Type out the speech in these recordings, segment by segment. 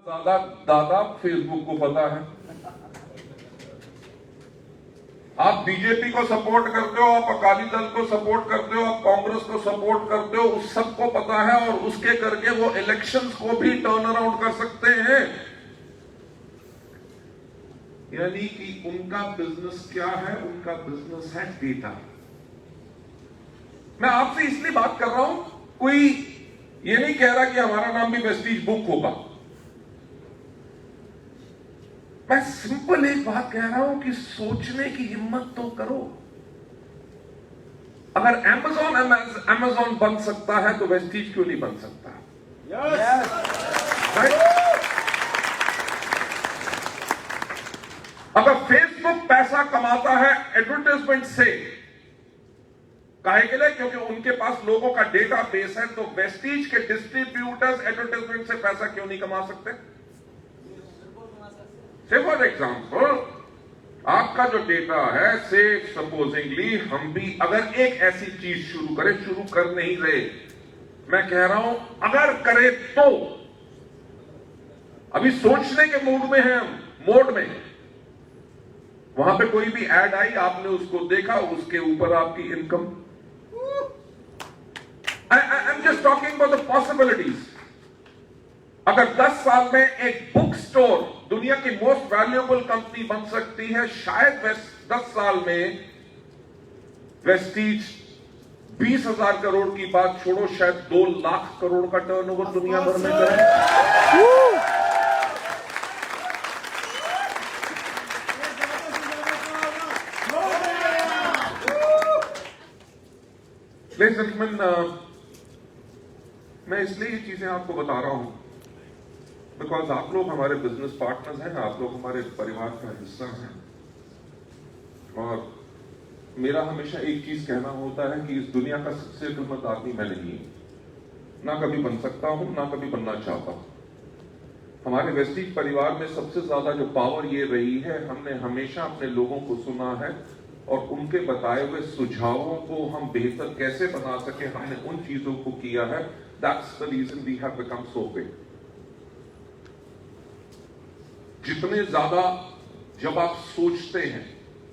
ज्यादा दादा फेसबुक को पता है। आप बीजेपी को सपोर्ट करते हो, आप अकाली दल को सपोर्ट करते हो, आप कांग्रेस को सपोर्ट करते हो, उस सबको पता है और उसके करके वो इलेक्शंस को भी टर्न अराउंड कर सकते हैं। यानी कि उनका बिजनेस क्या है? उनका बिजनेस है डेटा। मैं आपसे इसलिए बात कर रहा हूं, कोई ये नहीं कह रहा कि हमारा नाम भी वेस्टीज बुक होगा। मैं सिंपल एक बात कह रहा हूं कि सोचने की हिम्मत तो करो। अगर अमेज़न बन सकता है तो वेस्टीज क्यों नहीं बन सकता? अगर फेसबुक पैसा कमाता है एडवर्टाइजमेंट से, काहे के लिए? क्योंकि उनके पास लोगों का डेटा बेस है, तो वेस्टीज के डिस्ट्रीब्यूटर्स एडवर्टाइजमेंट से पैसा क्यों नहीं कमा सकते? से फॉर एग्जाम्पल, आपका जो डेटा है, से सपोजिंगली हम भी अगर एक ऐसी चीज शुरू करें, शुरू कर नहीं रहे, मैं कह रहा हूं अगर करे तो, अभी सोचने के मूड में है हम, मोड में, वहां पे कोई भी एड आई, आपने उसको देखा, उसके ऊपर आपकी income, I am just talking about the possibilities. अगर 10 साल में एक बुक स्टोर दुनिया की मोस्ट वैल्यूएबल कंपनी बन सकती है, शायद 10 साल में वेस्टीज 20,000 करोड़ की बात छोड़ो, शायद 2 लाख करोड़ का टर्नओवर दुनिया भर में करे। मैं इसलिए ये चीजें आपको बता रहा हूं बिकॉज आप लोग हमारे बिजनेस पार्टनर्स हैं, आप लोग हमारे परिवार का हिस्सा हैं, और मेरा हमेशा एक चीज कहना होता है कि इस दुनिया का सबसे अक्लमंद आदमी मैं नहीं हूं, ना कभी बन सकता हूं, ना कभी बनना चाहता हूं। हमारे वेस्टीज परिवार में सबसे ज्यादा जो पावर ये रही है, हमने हमेशा अपने लोगों को सुना है और उनके बताए हुए सुझावों को हम बेहतर कैसे बना सके, हमने उन चीजों को किया है। That's the reason we have become so big. जितने ज्यादा जब आप सोचते हैं,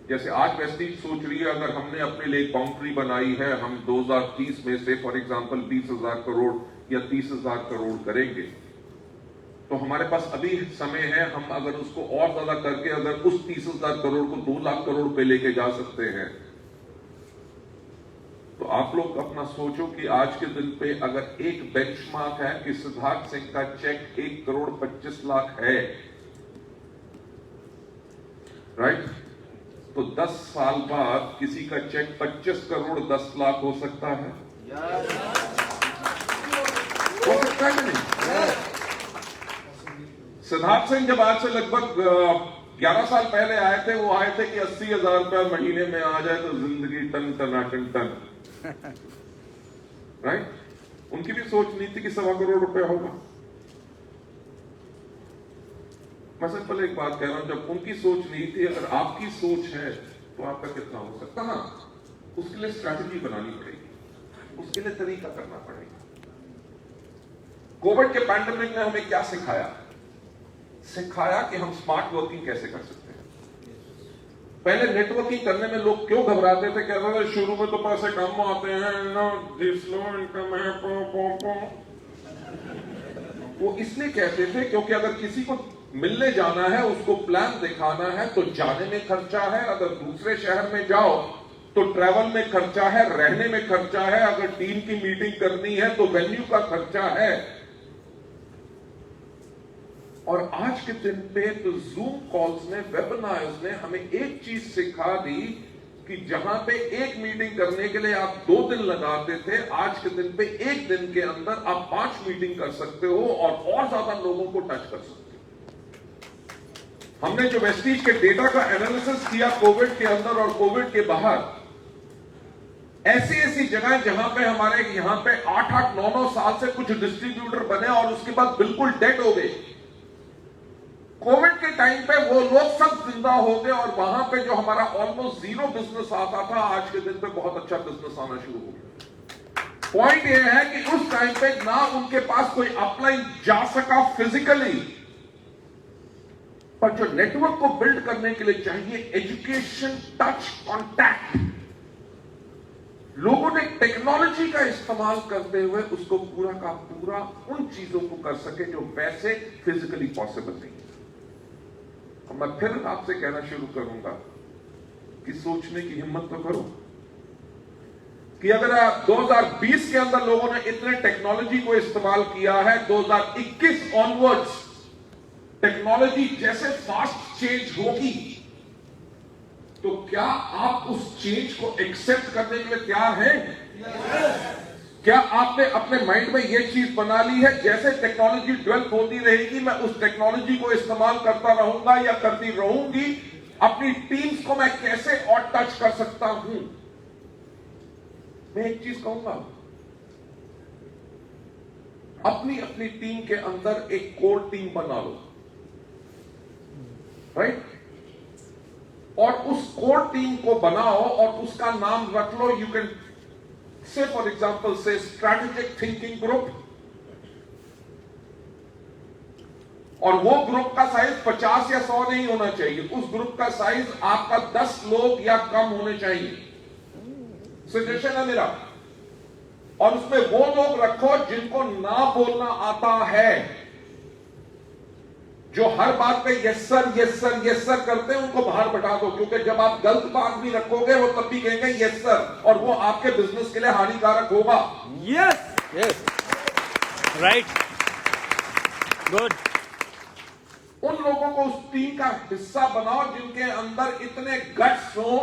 जैसे आज वेस्टीज सोच रही है, अगर हमने अपने लिए बाउंड्री बनाई है, हम 2030 में से फॉर एग्जांपल 20,000 करोड़ या 30,000 करोड़ करेंगे, तो हमारे पास अभी समय है, हम अगर उसको और ज्यादा करके अगर उस 30,000 करोड़ को 2 लाख करोड़ पे लेके जा सकते हैं, तो आप लोग अपना सोचो कि आज के दिन पे अगर एक बेंचमार्क है कि सिद्धार्थ सिंह का चेक 1 करोड़ 25 लाख है, राइट, तो 10 साल बाद किसी का चेक 25 करोड़ 10 लाख हो सकता है? हो सकता है कि नहीं? सिद्धार्थ सिंह जब आज से लगभग 11 साल पहले आए थे, वो आए थे कि 80,000 रुपया महीने में आ जाए तो जिंदगी टन टनाटन टन, राइट। उनकी भी सोच नहीं थी कि 1.25 करोड़ रुपया होगा। मैं सिंपल एक बात कह रहा हूं, जब उनकी सोच नहीं थी, अगर आपकी सोच है तो आपका कितना हो सकता? हाँ, उसके लिए स्ट्रैटेजी बनानी पड़ेगी, उसके लिए तरीका करना पड़ेगा। कोविड के पैंडेमिक ने हमें क्या सिखाया? सिखाया कि हम स्मार्ट वर्किंग कैसे कर सकते हैं। पहले नेटवर्किंग करने में लोग क्यों घबराते थे? कहते थे शुरू में तो पैसे कम आते हैं ना, स्लो इनकम है, वो इसलिए कहते थे क्योंकि अगर किसी को मिलने जाना है, उसको प्लान दिखाना है, तो जाने में खर्चा है, अगर दूसरे शहर में जाओ तो ट्रैवल में खर्चा है, रहने में खर्चा है, अगर टीम की मीटिंग करनी है तो वेन्यू का खर्चा है। और आज के दिन पे तो जूम कॉल्स ने, वेबिनार्स ने हमें एक चीज सिखा दी कि जहां पे एक मीटिंग करने के लिए आप 2 दिन लगाते थे, आज के दिन पे 1 दिन के अंदर आप 5 मीटिंग कर सकते हो और ज्यादा लोगों को टच कर सकते हो। हमने जो वेस्टीज के डेटा का एनालिसिस किया कोविड के अंदर और कोविड के बाहर, ऐसी जगह जहां पे हमारे यहां पे 8-8, 9-9 साल से कुछ डिस्ट्रीब्यूटर बने और उसके बाद बिल्कुल डेड हो गए। कोविड के टाइम पे वो लोग सब जिंदा हो गए और वहां पे जो हमारा ऑलमोस्ट 0 बिजनेस आता था, आज के दिन पे बहुत अच्छा बिजनेस आना शुरू हो गया। पॉइंट ये है कि उस टाइम पे ना उनके पास कोई अपलाइन जा सका फिजिकली, पर जो नेटवर्क को बिल्ड करने के लिए चाहिए एजुकेशन, टच, कॉन्टैक्ट। लोगों ने टेक्नोलॉजी का इस्तेमाल करते हुए उसको पूरा का पूरा उन चीजों को कर सके जो वैसे फिजिकली पॉसिबल नहीं है। और मैं फिर आपसे कहना शुरू करूंगा कि सोचने की हिम्मत तो करो कि अगर 2020 के अंदर लोगों ने इतने टेक्नोलॉजी को इस्तेमाल किया है, 2021 ऑनवर्ड्स टेक्नोलॉजी जैसे फास्ट चेंज होगी, तो क्या आप उस चेंज को एक्सेप्ट करने के लिए तैयार हैं? क्या आपने अपने माइंड में यह चीज बना ली है, जैसे टेक्नोलॉजी डेवलप होती रहेगी मैं उस टेक्नोलॉजी को इस्तेमाल करता रहूंगा या करती रहूंगी, अपनी टीम्स को मैं कैसे और टच कर सकता हूं? मैं एक चीज कहूंगा, अपनी अपनी टीम के अंदर एक कोर टीम बना लो, राइट? और उस कोर टीम को बनाओ और उसका नाम रख लो, you can say for example say strategic thinking group, और वो ग्रुप का साइज 50 या 100 नहीं होना चाहिए, उस ग्रुप का साइज आपका 10 लोग या कम होने चाहिए, सजेशन है मेरा। और उसमें वो लोग रखो जिनको ना बोलना आता है, जो हर बात पे yes sir yes sir yes sir करते हैं, उनको बाहर बैठा दो, क्योंकि जब आप गलत बात भी रखोगे वो तब भी कहेंगे यस सर, और वो आपके बिजनेस के लिए हानिकारक होगा। Yes yes, right, good. उन लोगों को उस टीम का हिस्सा बनाओ जिनके अंदर इतने गट्स हो,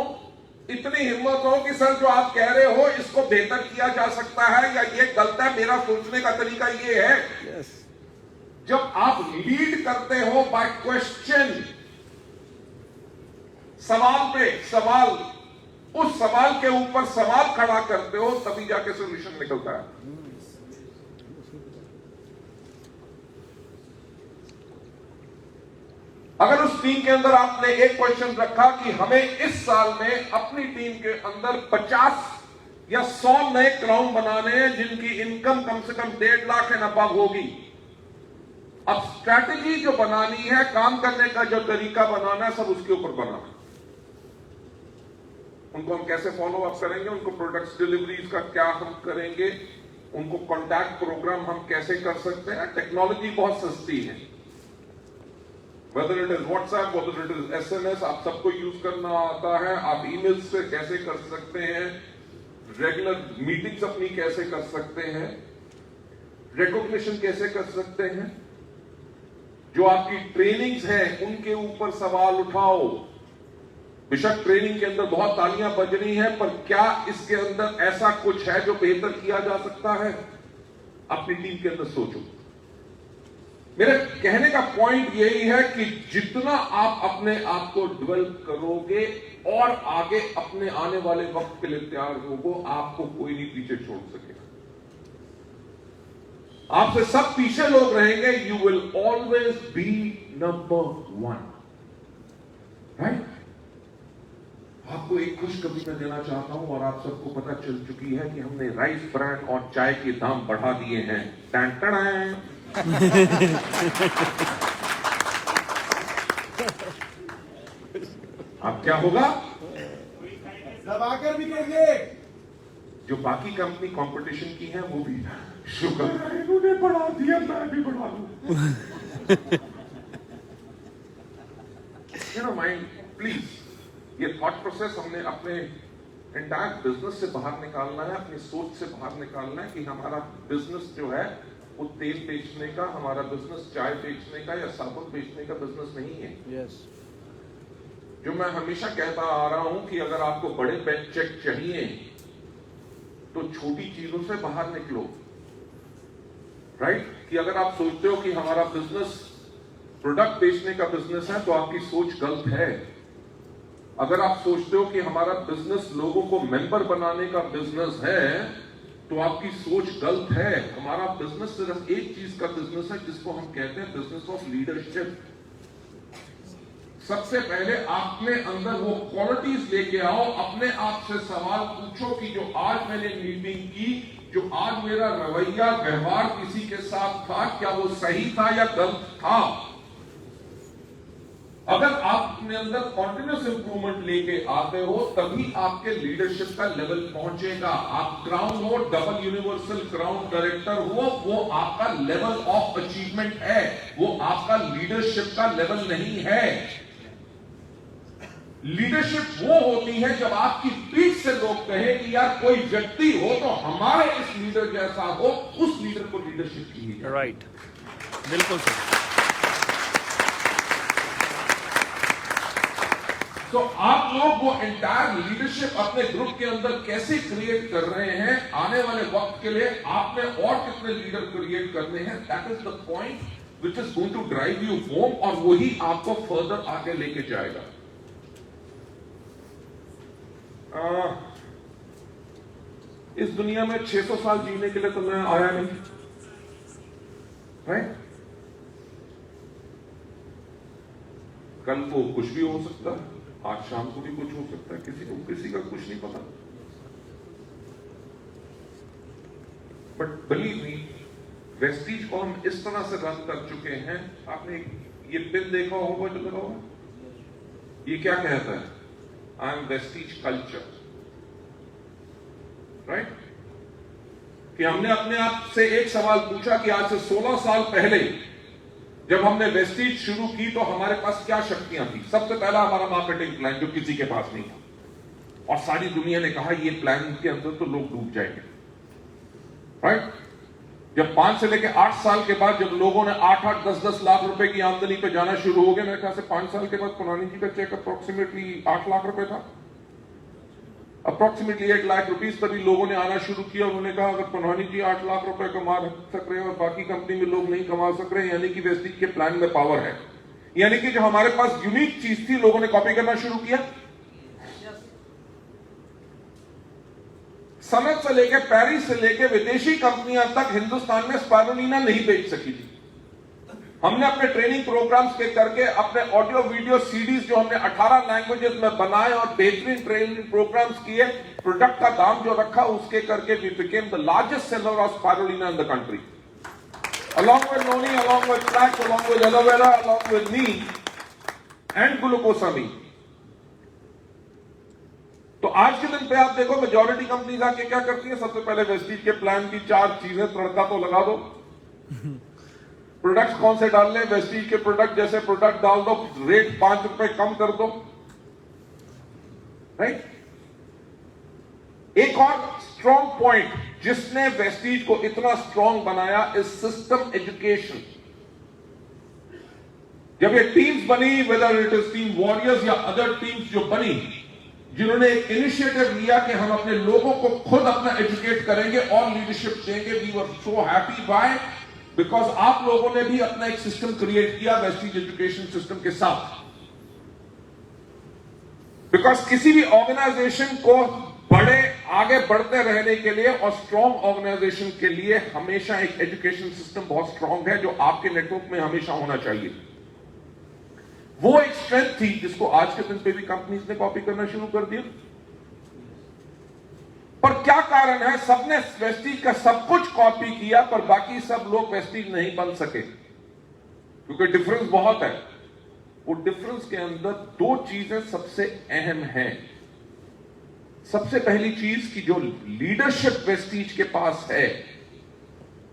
इतनी हिम्मत हो कि सर जो आप कह रहे हो इसको बेहतर किया जा सकता है या ये गलत है, मेरा सोचने का तरीका ये है। yes. जब आप लीड करते हो बाय क्वेश्चन, सवाल पे सवाल, उस सवाल के ऊपर सवाल खड़ा करते हो, तभी जाके सोल्यूशन निकलता है। अगर उस टीम के अंदर आपने एक क्वेश्चन रखा कि हमें इस साल में अपनी टीम के अंदर 50 या 100 नए क्राउन बनाने हैं जिनकी इनकम कम से कम 1.5 लाख एंड अबव होगी। अब स्ट्रैटेजी जो बनानी है, काम करने का जो तरीका बनाना है, सब उसके ऊपर बनाना। उनको हम कैसे फॉलो अप करेंगे, उनको प्रोडक्ट्स डिलीवरीज का क्या हम करेंगे, उनको कॉन्टैक्ट प्रोग्राम हम कैसे कर सकते हैं। टेक्नोलॉजी बहुत सस्ती है, whether it is WhatsApp, whether it is SMS, आप सबको यूज करना आता है। आप ईमेल से कैसे कर सकते हैं, रेगुलर मीटिंग्स अपनी कैसे कर सकते हैं, रिकॉग्निशन कैसे कर सकते हैं, जो आपकी ट्रेनिंग्स हैं उनके ऊपर सवाल उठाओ। बेशक ट्रेनिंग के अंदर बहुत तालियां बज रही हैं, पर क्या इसके अंदर ऐसा कुछ है जो बेहतर किया जा सकता है? अपनी टीम के अंदर सोचो। मेरे कहने का पॉइंट यही है कि जितना आप अपने आप को डेवलप करोगे और आगे अपने आने वाले वक्त के लिए तैयार होगो, आपको कोई नहीं पीछे छोड़ सकेगा। आपसे सब पीछे लोग रहेंगे, you will always be number 1, right? आपको एक खुशखबरी मैं देना चाहता हूं, और आप सबको पता चल चुकी है कि हमने राइस ब्रांड और चाय के दाम बढ़ा दिए हैं। अब क्या होगा? दबाकर भी करेंगे। जो बाकी कंपनी कंपटीशन की है वो भी शुक्र है इन्होंने बढ़ा दिया, मैं भी बढ़ा लूं। यू नो माइंड प्लीज, ये थॉट प्रोसेस हमने अपने एंटायर बिजनेस से बाहर निकालना है, अपनी सोच से बाहर निकालना है कि हमारा बिजनेस जो है वो तेल बेचने का, हमारा बिजनेस चाय बेचने का या साबुन बेचने का बिजनेस नहीं है। yes. जो मैं हमेशा कहता आ रहा हूं कि अगर आपको बड़े बैंक चेक चाहिए तो छोटी चीजों से बाहर निकलो, राइट? कि अगर आप सोचते हो कि हमारा बिजनेस प्रोडक्ट बेचने का बिजनेस है तो आपकी सोच गलत है। अगर आप सोचते हो कि हमारा बिजनेस लोगों को मेंबर बनाने का बिजनेस है तो आपकी सोच गलत है। हमारा बिजनेस सिर्फ एक चीज का बिजनेस है जिसको हम कहते हैं बिजनेस ऑफ लीडरशिप। सबसे पहले अपने अंदर वो क्वालिटीज लेके आओ, अपने आप से सवाल पूछो कि जो आज मैंने मीटिंग की, जो आज मेरा रवैया व्यवहार किसी के साथ था, क्या वो सही था या गलत था? अगर आप अपने अंदर कॉन्टिन्यूस इंप्रूवमेंट लेके आते हो तभी आपके लीडरशिप का लेवल पहुंचेगा। आप क्राउन हो, डबल यूनिवर्सल क्राउन डायरेक्टर हो, वो आपका लेवल ऑफ अचीवमेंट है, वो आपका लीडरशिप का लेवल नहीं है। लीडरशिप वो होती है जब आपकी पीठ से लोग कहें कि यार कोई व्यक्ति हो तो हमारे इस लीडर जैसा हो, उस लीडर को लीडरशिप चाहिए। राइट, बिल्कुल सही। तो आप लोग वो एंटायर लीडरशिप अपने ग्रुप के अंदर कैसे क्रिएट कर रहे हैं, आने वाले वक्त के लिए आपने और कितने लीडर क्रिएट करने हैं, that is the point which is going to drive you home, और वही आपको फर्दर आगे लेके जाएगा। इस दुनिया में 600 साल जीने के लिए तो मैं आया नहीं, राइट? कल को कुछ भी हो सकता है, आज शाम को भी कुछ हो सकता है, किसी का कुछ नहीं पता। बट बिलीव मी, वेस्टीज को हम इस तरह से रन कर चुके हैं। आपने ये पिन देखा होगा जो लगा हुआ, ये क्या कहता है? I am Vestige culture, right? कि हमने अपने आप से एक सवाल पूछा कि आज से 16 साल पहले जब हमने वेस्टीज शुरू की तो हमारे पास क्या शक्तियां थी। सबसे पहला हमारा मार्केटिंग प्लान, जो किसी के पास नहीं था, और सारी दुनिया ने कहा ये प्लान के अंदर तो लोग डूब जाएंगे, राइट? जब 5 से लेकर 8 साल के बाद जब लोगों ने 8-8, 10-10 लाख रुपए की आमदनी पे जाना शुरू हो गए, मेरे ख्याल से 5 साल के बाद पुरानी जी का चेक अप्रोक्सीमेटली 8 लाख रुपए था, अप्रोक्सीमेटली 8 लाख रुपीस पर भी लोगों ने आना शुरू किया। उन्होंने कहा अगर पनवानी जी 8 लाख रुपए कमा सक रहे हैं और बाकी कंपनी में लोग नहीं कमा सक रहे हैं, यानी कि वेस्टीज के प्लान में पावर है। यानी कि जो हमारे पास यूनिक चीज थी, लोगों ने कॉपी करना शुरू किया। सनत से लेकर पेरिस से लेकर विदेशी कंपनियां तक हिंदुस्तान में स्पाइरुलिना नहीं बेच सकी थी। हमने अपने ट्रेनिंग प्रोग्राम्स के करके अपने ऑडियो वीडियो सीडीज जो हमने 18 लैंग्वेजेस में बनाए और बेहतरीन ट्रेनिंग प्रोग्राम्स किए, प्रोडक्ट का दाम जो रखा उसके करके we became the largest seller of spirulina in the country, along with noni, along with flax, along with aloe vera, along with neem and glucosamine। तो आज के दिन पे आप देखो मेजॉरिटी कंपनीज आके क्या करती है, सबसे पहले वेस्टीज के प्लान की 4 चीजें तड़का तो लगा दो। प्रोडक्ट्स कौन से डाल ले, वेस्टीज के प्रोडक्ट जैसे प्रोडक्ट डाल दो, रेट 5 रुपए कम कर दो, राइट? एक और स्ट्रॉन्ग पॉइंट जिसने वेस्टीज को इतना स्ट्रॉन्ग बनाया इज सिस्टम एजुकेशन। जब ये टीम्स बनी, whether it is team warriors या अदर टीम्स जो बनी, जिन्होंने एक इनिशिएटिव लिया कि हम अपने लोगों को खुद अपना एजुकेट करेंगे और लीडरशिप देंगे, we were so happy. By because आप लोगों ने भी अपना एक सिस्टम क्रिएट किया वेस्टीज एजुकेशन सिस्टम के साथ। बिकॉज किसी भी ऑर्गेनाइजेशन को आगे बढ़ते रहने के लिए और स्ट्रॉन्ग ऑर्गेनाइजेशन के लिए हमेशा एक एजुकेशन सिस्टम बहुत स्ट्रॉन्ग है जो आपके नेटवर्क में हमेशा होना चाहिए। वो एक स्ट्रेंथ थी जिसको आज के दिन पे भी कंपनीज ने कॉपी करना शुरू कर दिया। पर क्या कारण है, सबने वेस्टीज का सब कुछ कॉपी किया पर बाकी सब लोग वेस्टीज नहीं बन सके, क्योंकि डिफरेंस बहुत है। वो डिफरेंस के अंदर 2 चीजें सबसे अहम हैं। सबसे पहली चीज कि जो लीडरशिप वेस्टीज के पास है,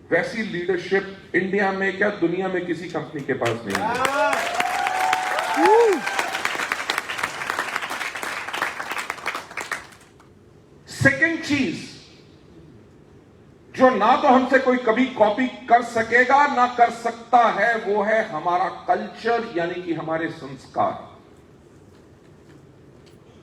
वैसी लीडरशिप इंडिया में क्या दुनिया में किसी कंपनी के पास नहीं है। सेकेंड चीज जो ना तो हमसे कोई कभी कॉपी कर सकेगा ना कर सकता है, वो है हमारा कल्चर, यानी कि हमारे संस्कार।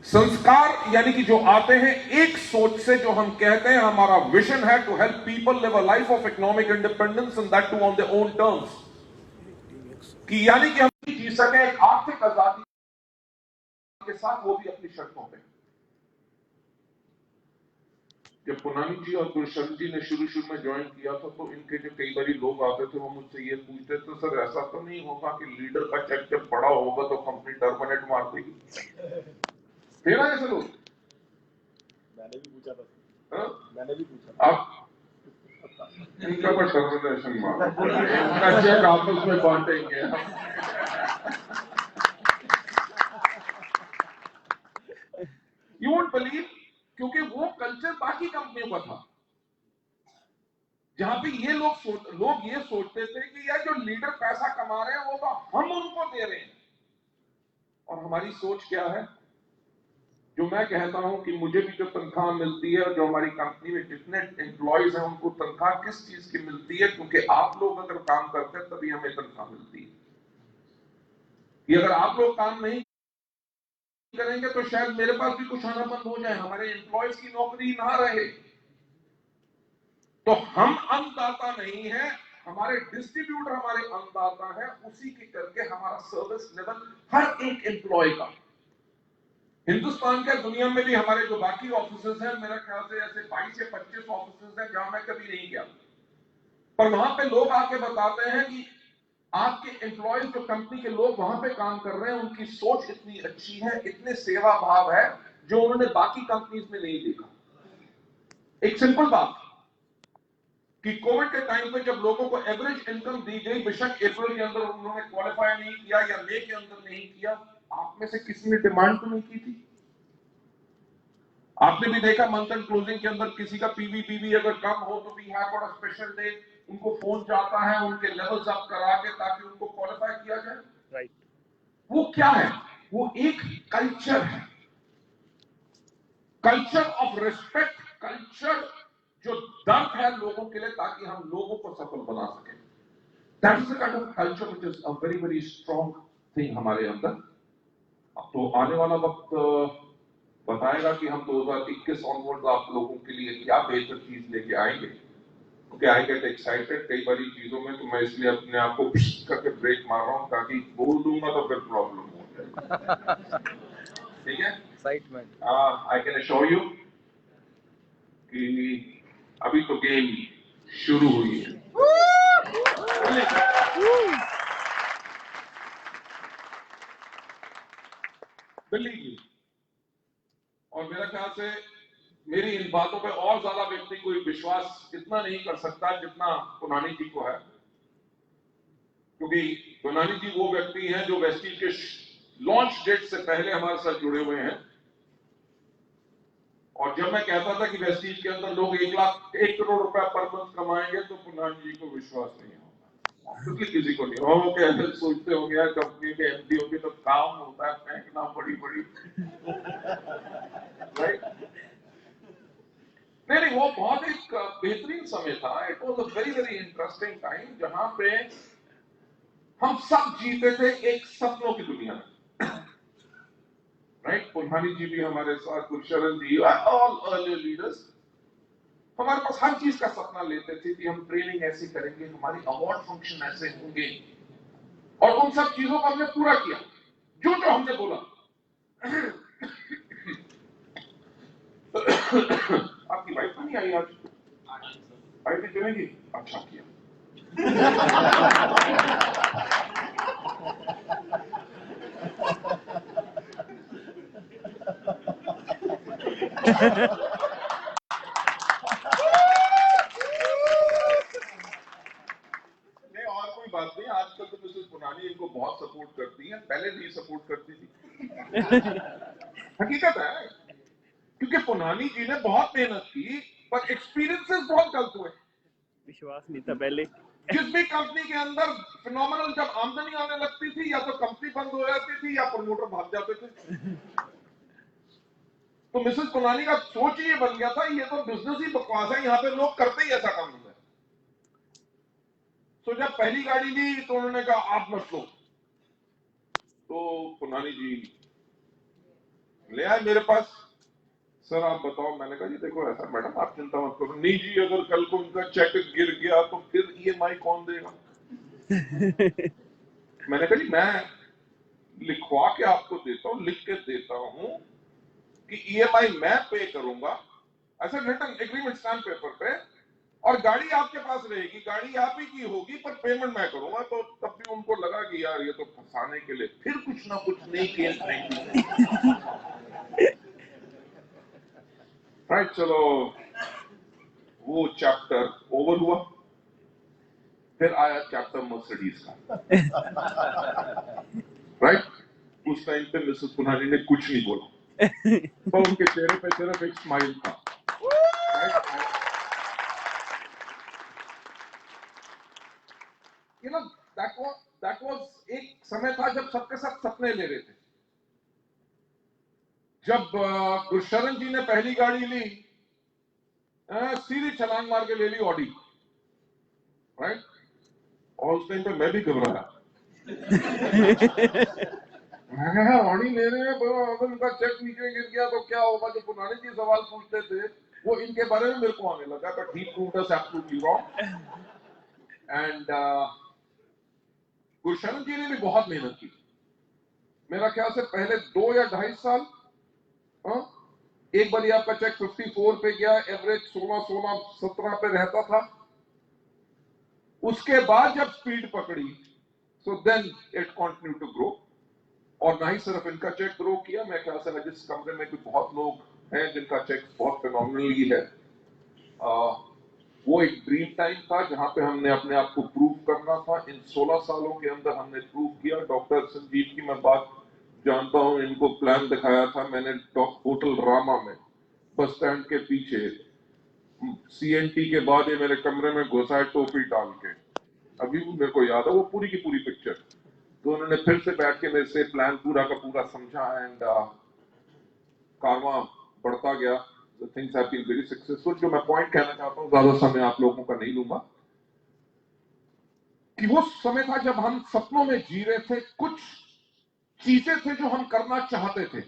संस्कार यानी कि जो आते हैं एक सोच से, जो हम कहते हैं हमारा विजन है to help people live a life of economic independence and that too on their own terms, कि यानी कि हम जी सके एक आर्थिक आजादी के साथ, वो भी अपनी शर्तों पे। जब पुनानी जी और गुरशरण जी ने शुरू में ज्वाइन किया था तो इनके जो कई बारी लोग आते थे वो मुझसे ये पूछते थे, सर ऐसा तो नहीं होगा कि लीडर का चेक जब बड़ा होगा तो कंपनी टर्मिनेट मार देगी? थे ना ऐसे लोग? मैंने भी पूछा था। हाँ? मैंने भी पूछा। अब इनका पर टर्मिनेशन मार, इनका चेक आपस में बांटेंगे। कंपनियों का था, जहां पे लोग ये सोचते थे कि यार जो लीडर पैसा कमा रहे हैं वो तो हम उनको दे रहे हैं। और हमारी सोच क्या है, जो मैं कहता हूं कि मुझे भी जो तनख्वाह मिलती है और जो हमारी कंपनी में जितने एम्प्लॉयज हैं उनको तनख्वाह किस चीज की मिलती है, क्योंकि आप लोग अगर काम करते हैं तभी हमें तनख्वाह मिलती है। कि अगर आप लोग काम नहीं करेंगे तो शायद मेरे पास भी कुछ आना बंद हो जाए, हमारे एम्प्लॉयज की नौकरी ना रहे। तो हम अन्नदाता नहीं है, हमारे डिस्ट्रीब्यूटर हमारे अन्नदाता है, उसी के करके हमारा सर्विस लेवल हर एक एम्प्लॉय का, हिंदुस्तान के दुनिया में भी हमारे जो बाकी ऑफिसेज हैं, मेरा ख्याल से ऐसे 22 या 25 ऑफिसेज हैं जहां मैं कभी नहीं गया, पर वहां पे लोग आके बताते हैं कि आपके एम्प्लॉयज जो कंपनी के लोग वहां पे काम कर रहे हैं उनकी सोच इतनी अच्छी है, इतने सेवा भाव है जो उन्होंने बाकी कंपनीज में नहीं देखा। एक सिंपल बात कि कोविड के टाइम पे जब लोगों को एवरेज इनकम दी गई, बेशक अप्रैल के अंदर उन्होंने क्वालिफाई नहीं किया या मई के अंदर नहीं किया, आप में से किसी ने डिमांड तो नहीं की थी। आपने भी देखा मंथ एंड क्लोजिंग के अंदर किसी का पीवी अगर कम हो तो we have got a special day, उनको फोन जाता है उनके लेवल्स अप करा के ताकि उनको क्वालिफाई किया जाए। राइट। वो क्या है, वो एक कल्चर है, कल्चर ऑफ रिस्पेक्ट, कल्चर जो दर्द है लोगों के लिए ताकि हम लोगों को सफल बना सकें। That is the kind of culture which is a very very strong thing हमारे अंदर। अब तो आने वाला वक्त बताएगा कि हम 2021 ऑनवर्ड आप लोगों के लिए क्या बेहतर चीज लेके आएंगे, क्योंकि आई गेट एक्साइटेड कई बारी चीजों में, तो मैं इसलिए अपने आप को करके ब्रेक मार रहा हूँ ताकि बोल दूंगा तो फिर प्रॉब्लम हो जाए। ठीक है, excitement. I can assure you कि अभी तो गेम शुरू हुई है। बिलीव, और मेरा ख्याल से मेरी इन बातों पे और ज्यादा व्यक्ति कोई विश्वास इतना नहीं कर सकता जितना पुनानी जी को है, क्योंकि पुनानी जी वो व्यक्ति हैं जो वेस्टीज के लॉन्च डेट से पहले हमारे साथ जुड़े हुए हैं। और जब मैं कहता था कि वेस्टीज के अंदर लोग 1 करोड़ रुपया पर मंथ कमाएंगे तो पुनानी जी को विश्वास नहीं होगा, क्योंकि किसी को नहीं। वो कैसे सोचते होंगे यार कंपनी के एमडी होंगे तो काम होता है फेंकना बड़ी बड़ी, राइट? नहीं, वो बहुत एक बेहतरीन समय था। It was a very very interesting time जहां पे हम सब जीते थे एक सपनों की दुनिया में, राइट? पुल्हानी जी भी हमारे साथ, गुरशरण जी, ऑल अर्ली लीडर्स हमारे पास हर चीज का सपना लेते थे कि हम ट्रेनिंग ऐसे करेंगे, हमारी अवार्ड फंक्शन ऐसे होंगे, और उन सब चीजों को हमने पूरा किया जो जो हमने बोला। आपकी वाइफ नहीं आई आज? आई भी चलेंगी? अच्छा किया। नहीं, और कोई बात नहीं, आजकल तो मिसेस पुनानी इनको बहुत सपोर्ट करती है, पहले भी सपोर्ट करती थी। हकीकत है, क्योंकि पुनानी जी ने बहुत मेहनत की, पर एक्सपीरियंसेस बहुत गलत हुए। विश्वास नहीं था पहले। जिस भी कंपनी के अंदर फिनोमिनल जब आमदनी आने लगती थी, या तो कंपनी बंद हो जाती थी या प्रमोटर भाग जाते थे। तो मिसेस पुनानी का सोच ही ये बन गया था, ये तो बिजनेस ही बकवास है, यहाँ पे लोग करते ही ऐसा काम होता है। तो जब पहली गाड़ी ली तो उन्होंने कहा आप मत लो, तो पुनानी जी ले आए मेरे पास, सर आप बताओ। मैंने कहा जी देखो ऐसा, मैडम आप चिंता मत करो। नहीं जी, अगर कल को उनका चेक गिर गया तो फिर ईएमआई कौन देगा? मैंने कहा जी मैं लिखवा के आपको देता हूं, लिख के देता हूं कि ईएमआई मैं पे करूंगा, ऐसा रिटन एग्रीमेंट स्टैम्प पेपर पे, और गाड़ी आपके पास रहेगी, गाड़ी आप ही की होगी, पर पेमेंट मैं करूंगा। तो तब भी उनको लगा कि यार ये तो फंसाने के लिए फिर कुछ ना कुछ नई केस नहीं। राइट, चलो वो चैप्टर ओवर हुआ, फिर आया चैप्टर मर्सिडीज का। राइट, उस टाइम पे मिसेस पुनानी ने कुछ नहीं बोला, तो उनके चेहरे पे सिर्फ एक स्माइल था। You know, that was एक समय था जब सबके सब सपने ले रहे थे। जब गुरशरण जी ने पहली गाड़ी ली, सीधी छलांग मार के ले ली ऑडी, राइट? और उस टाइम पे मैं भी घबराया। ऑडी ले रहे हैं, अगर उनका चेक नीचे गिर गया तो क्या होगा? जो पुराने जी सवाल पूछते थे वो इनके बारे में मेरे को आने लगा, but he proved us absolutely wrong. And Gursharan ji ने भी बहुत मेहनत की। मेरा ख्याल से पहले 2 या 2.5 साल, एक बार आपका चेक 54 पे गया, एवरेज 16-17 पे रहता था। उसके बाद जब स्पीड पकड़ी, so then it continue to grow. और ना ही सिर्फ इनका चेक ग्रो किया, मैं ख्याल से जिस कमरे में भी बहुत लोग हैं जिनका चेक बहुत फिनोमिनली है, वो एक ड्रीम टाइम था जहां पे हमने अपने आप को प्रूव करना था। इन 16 सालों के अंदर हमने प्रूव किया। डॉक्टर संजीव की मैं बात जानता हूं, इनको प्लान दिखाया था मैंने होटल रामा में, बस स्टैंड के पीछे। CNT के बाद ये मेरे कमरे में घुसा है टोपी डाल के, अभी भी मेरे को याद है वो पूरी की पूरी पिक्चर। तो उन्होंने फिर से बैठ के मेरे से प्लान पूरा का पूरा समझा, एंड कारवां बढ़ता गया। Things have been very successful. जो मैं पॉइंट कहना चाहता हूं, ज्यादा समय आप लोगों का नहीं लूंगा, कि वो समय था जब हम सपनों में जी रहे थे। कुछ चीजें थे जो हम करना चाहते थे,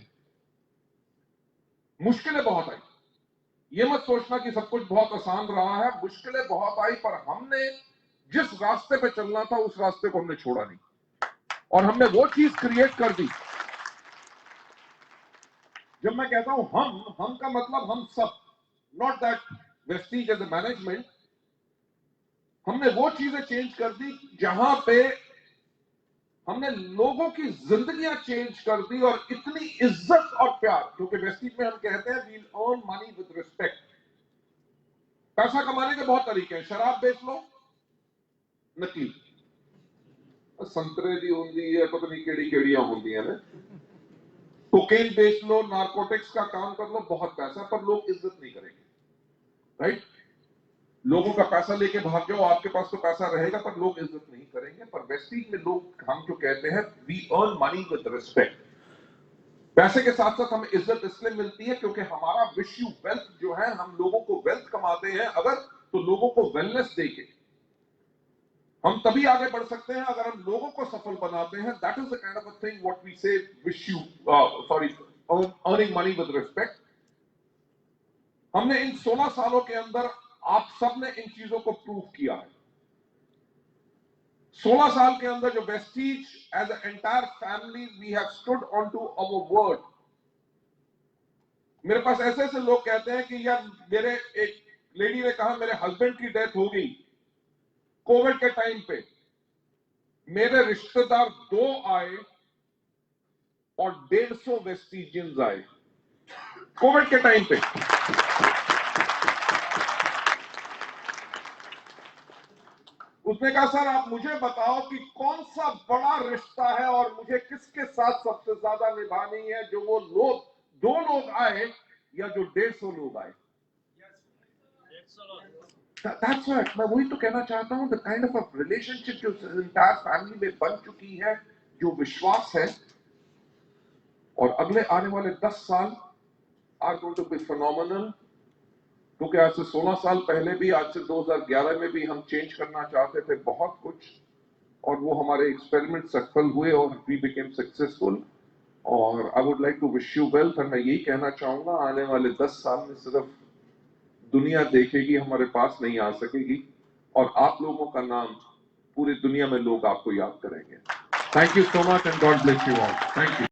मुश्किलें बहुत आई। ये मत सोचना कि सब कुछ बहुत आसान रहा है, मुश्किलें बहुत आई, पर हमने जिस रास्ते पे चलना था उस रास्ते को हमने छोड़ा नहीं, और हमने वो चीज क्रिएट कर दी। जब मैं कहता हूं हम का मतलब हम सब, not that Vestige as a management. हमने वो चीजें चेंज कर दी जहां पे हमने लोगों की जिंदगियां चेंज कर दी, और इतनी इज्जत और प्यार, क्योंकि वेस्टीज में हम कहते हैं we'll earn money with respect. पैसा कमाने के बहुत तरीके हैं। शराब बेच लो, नकली, संतरे दी होंगी है, पता नहीं केड़ी केड़ियां होंगी है ना। कोकेन बेच लो, नारकोटिक्स का काम कर लो, बहुत पैसा, पर लोग इज्जत नहीं करेंगे, राइट? लोगों का पैसा लेके भाग जाओ, आपके पास तो पैसा रहेगा पर लोग इज्जत नहीं करेंगे। पर वेस्टीज में लोग, हम जो कहते हैं we earn money with respect. पैसे के साथ साथ हमें इज्जत इसलिए मिलती है क्योंकि हमारा विश्यू वेल्थ जो है, हम लोगों को वेल्थ कमाते हैं अगर, तो लोगों को वेलनेस देके हम तभी आगे बढ़ सकते हैं अगर हम लोगों को सफल बनाते हैं। That is the kind of a thing what we say with you, earning money with respect. हमने इन 16 सालों के अंदर आप सबने इन चीजों को प्रूव किया है। 16 साल के अंदर जो Vestige as an entire family we have stood on to our word. मेरे पास ऐसे ऐसे लोग कहते हैं कि यार, मेरे एक लेडी ने कहा मेरे हस्बैंड की डेथ हो गई कोविड के टाइम पे, मेरे रिश्तेदार 2 आए और 150 वेस्टीजियंस आए कोविड के टाइम पे। उसने कहा सर आप मुझे बताओ कि कौन सा बड़ा रिश्ता है और मुझे किसके साथ सबसे ज्यादा निभानी है, जो वो लोग 2 लोग आए या जो 150 लोग आए। That's right. मैं वही तो कहना चाहता हूं, the kind of a relationship जो एंटायर फैमिली में बन चुकी है, जो विश्वास है, और अगले आने वाले 10 साल are going to be phenomenal. क्योंकि आज से 16 साल पहले भी, आज से 2011 में भी हम चेंज करना चाहते थे बहुत कुछ, और वो हमारे एक्सपेरिमेंट सफल हुए और वी बिकेम सक्सेसफुल। और I would like to wish you wealth. और मैं यही कहना चाहूंगा, आने वाले 10 साल में सिर्फ दुनिया देखेगी, हमारे पास नहीं आ सकेगी, और आप लोगों का नाम पूरी दुनिया में लोग आपको याद करेंगे। Thank you so much and God bless you all. Thank you.